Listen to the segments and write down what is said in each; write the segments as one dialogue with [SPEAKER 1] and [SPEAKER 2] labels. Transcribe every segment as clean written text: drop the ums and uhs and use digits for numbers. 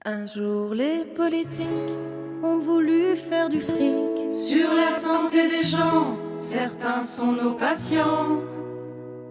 [SPEAKER 1] Un jour les politiques
[SPEAKER 2] ont voulu faire du fric
[SPEAKER 3] sur la santé des gens, certains sont nos patients.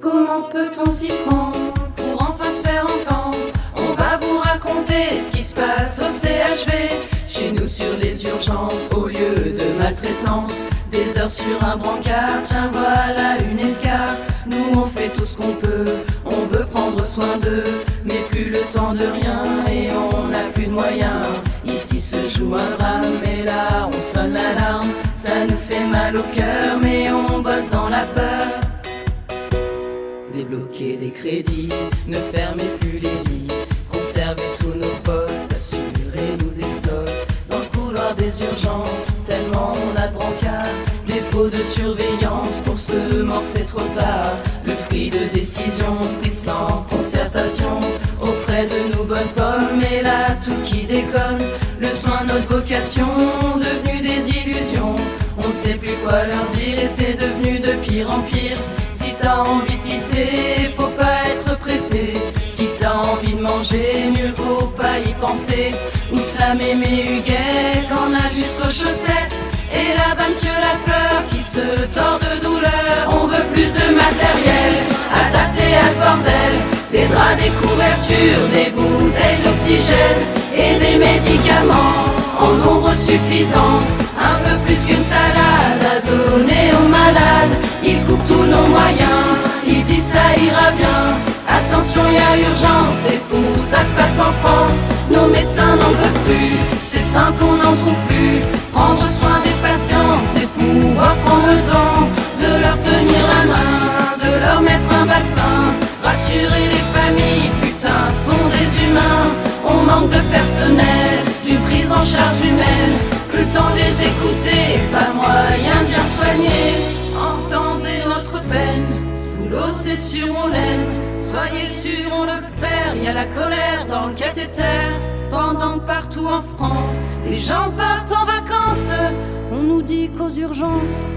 [SPEAKER 3] Comment peut-on s'y prendre pour enfin se faire entendre? On va vous raconter ce qui se passe au CHV, chez nous sur les urgences, au lieu de maltraitance. Des heures sur un brancard, tiens voilà une escarre. Nous on fait tout ce qu'on peut, on veut prendre soin d'eux, mais plus le temps de rien et on n'a plus de moyens. Ici se joue un drame et là on sonne l'alarme. Ça nous fait mal au cœur mais on bosse dans la peur. Débloquer des crédits, ne fermez plus les lits, conservez tous nos postes, assurez-nous des stocks. Dans le couloir des urgences, tellement on a de brancards. Défaut de surveillance, pour se mort c'est trop tard. Le fruit de décision prise sans concertation auprès de nos bonnes pommes, et là tout qui déconne. Le soin, notre vocation, devenu des illusions. On ne sait plus quoi leur dire et c'est devenu de pire en pire. Si t'as envie de pisser, faut pas être pressé. Si t'as envie de manger, mieux vaut pas y penser. Ou de la mémé Huguet qu'on a jusqu'aux chaussettes, et là-bas monsieur Lafleur qui se tord de douleur. On veut plus de matériel adapté à ce bordel, des draps, des couvertures, des bouteilles d'oxygène et des médicaments en nombre suffisant. Un peu plus qu'une salade à donner aux malades. Ils coupent tous nos moyens, ils disent ça ira bien. Attention, y a urgence, c'est fou, ça se passe en France. Nos médecins n'en peuvent plus, c'est simple, on n'en trouve plus. Prendre soin des patients, c'est pouvoir prendre le temps de leur tenir la main, de leur mettre un bassin. Rassurer les familles, putain, sont des humains. On manque de personnel, d'une prise en charge humaine. Plus le temps de les écouter, pas moyen de bien soigner. Entendez notre peine, ce boulot c'est sûr on l'aime. Soyez sûr on le perd, y a la colère dans le cathéter. Pendant que partout en France, les gens partent en vacances,
[SPEAKER 2] on nous dit qu'aux urgences